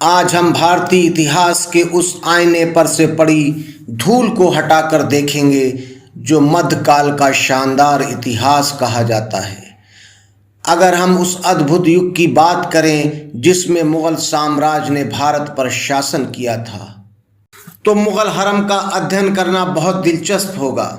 आज हम भारतीय इतिहास के उस आईने पर से पड़ी धूल को हटाकर देखेंगे जो मध्यकाल का शानदार इतिहास कहा जाता है। अगर हम उस अद्भुत युग की बात करें जिसमें मुगल साम्राज्य ने भारत पर शासन किया था, तो मुगल हरम का अध्ययन करना बहुत दिलचस्प होगा।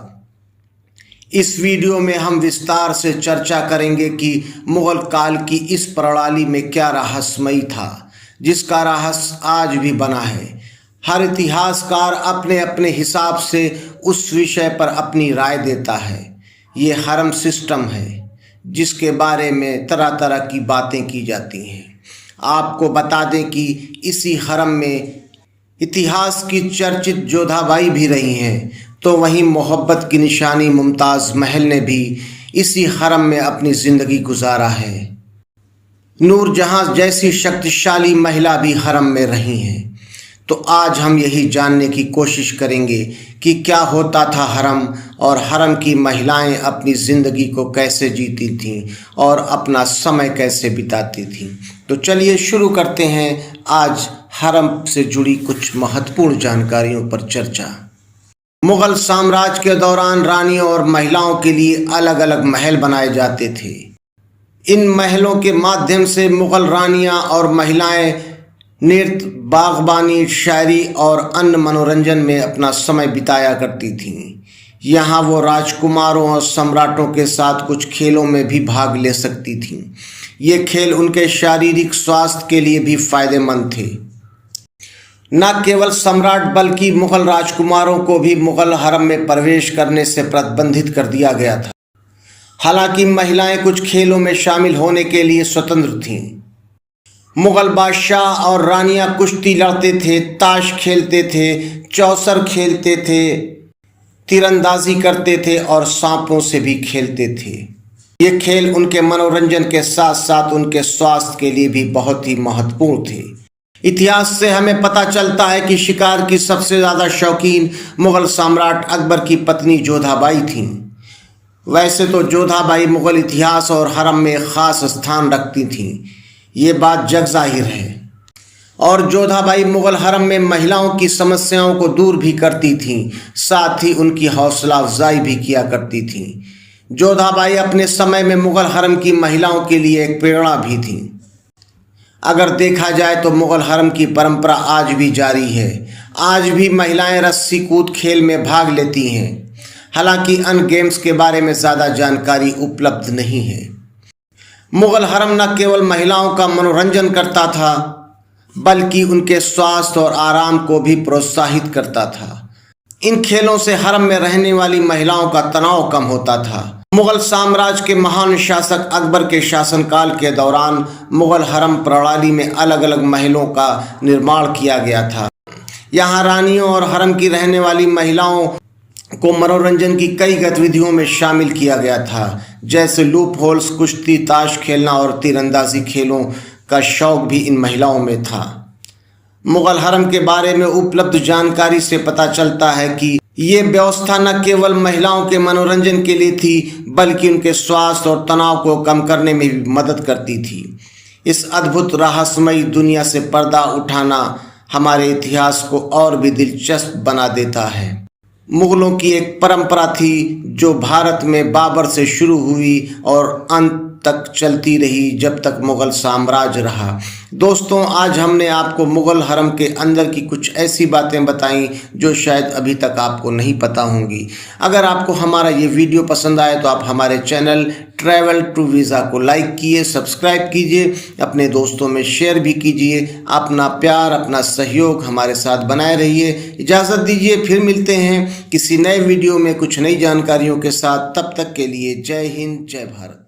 इस वीडियो में हम विस्तार से चर्चा करेंगे कि मुगल काल की इस प्रणाली में क्या रहस्यमयी था, जिसका रहस्य आज भी बना है। हर इतिहासकार अपने अपने हिसाब से उस विषय पर अपनी राय देता है। ये हरम सिस्टम है जिसके बारे में तरह तरह की बातें की जाती हैं। आपको बता दें कि इसी हरम में इतिहास की चर्चित जोधाबाई भी रही हैं, तो वहीं मोहब्बत की निशानी मुमताज़ महल ने भी इसी हरम में अपनी ज़िंदगी गुजारा है। नूरजहां जैसी शक्तिशाली महिला भी हरम में रही हैं। तो आज हम यही जानने की कोशिश करेंगे कि क्या होता था हरम, और हरम की महिलाएं अपनी ज़िंदगी को कैसे जीती थीं और अपना समय कैसे बिताती थीं। तो चलिए शुरू करते हैं आज हरम से जुड़ी कुछ महत्वपूर्ण जानकारियों पर चर्चा। मुगल साम्राज्य के दौरान रानियों और महिलाओं के लिए अलग अलग महल बनाए जाते थे। इन महलों के माध्यम से मुगल रानियां और महिलाएं नृत्य, बागबानी, शायरी और अन्य मनोरंजन में अपना समय बिताया करती थीं। यहाँ वो राजकुमारों और सम्राटों के साथ कुछ खेलों में भी भाग ले सकती थीं। ये खेल उनके शारीरिक स्वास्थ्य के लिए भी फायदेमंद थे। न केवल सम्राट बल्कि मुगल राजकुमारों को भी मुगल हरम में प्रवेश करने से प्रतिबंधित कर दिया गया था। हालांकि महिलाएं कुछ खेलों में शामिल होने के लिए स्वतंत्र थीं। मुगल बादशाह और रानियां कुश्ती लड़ते थे, ताश खेलते थे, चौसर खेलते थे, तीरंदाजी करते थे और सांपों से भी खेलते थे। ये खेल उनके मनोरंजन के साथ साथ उनके स्वास्थ्य के लिए भी बहुत ही महत्वपूर्ण थे। इतिहास से हमें पता चलता है कि शिकार की सबसे ज़्यादा शौकीन मुगल सम्राट अकबर की पत्नी जोधाबाई थीं। वैसे तो जोधाबाई मुगल इतिहास और हरम में ख़ास स्थान रखती थीं, ये बात जग जाहिर है। और जोधाबाई मुगल हरम में महिलाओं की समस्याओं को दूर भी करती थीं, साथ ही उनकी हौसला अफजाई भी किया करती थीं। जोधाबाई अपने समय में मुगल हरम की महिलाओं के लिए एक प्रेरणा भी थीं। अगर देखा जाए तो मुगल हरम की परंपरा आज भी जारी है। आज भी महिलाएं रस्सी कूद खेल में भाग लेती हैं। हालांकि अन्य गेम्स के बारे में ज़्यादा जानकारी उपलब्ध नहीं है। मुगल हरम न केवल महिलाओं का मनोरंजन करता था बल्कि उनके स्वास्थ्य और आराम को भी प्रोत्साहित करता था। इन खेलों से हरम में रहने वाली महिलाओं का तनाव कम होता था। मुगल साम्राज्य के महान शासक अकबर के शासनकाल के दौरान मुगल हरम प्रणाली में अलग अलग महलों का निर्माण किया गया था। यहाँ रानियों और हरम की रहने वाली महिलाओं को मनोरंजन की कई गतिविधियों में शामिल किया गया था, जैसे लूप होल्स, कुश्ती, ताश खेलना और तीरंदाजी खेलों का शौक भी इन महिलाओं में था। मुगल हरम के बारे में उपलब्ध जानकारी से पता चलता है कि ये व्यवस्था न केवल महिलाओं के मनोरंजन के लिए थी बल्कि उनके स्वास्थ्य और तनाव को कम करने में भी मदद करती थी। इस अद्भुत रहस्यमयी दुनिया से पर्दा उठाना हमारे इतिहास को और भी दिलचस्प बना देता है। मुगलों की एक परंपरा थी जो भारत में बाबर से शुरू हुई और अंत तक चलती रही जब तक मुगल साम्राज्य रहा। दोस्तों, आज हमने आपको मुगल हरम के अंदर की कुछ ऐसी बातें बताई जो शायद अभी तक आपको नहीं पता होंगी। अगर आपको हमारा ये वीडियो पसंद आए तो आप हमारे चैनल ट्रैवल टू वीज़ा को लाइक कीजिए, सब्सक्राइब कीजिए, अपने दोस्तों में शेयर भी कीजिए। अपना प्यार, अपना सहयोग हमारे साथ बनाए रहिए। इजाज़त दीजिए, फिर मिलते हैं किसी नए वीडियो में कुछ नई जानकारियों के साथ। तब तक के लिए जय हिंद, जय भारत।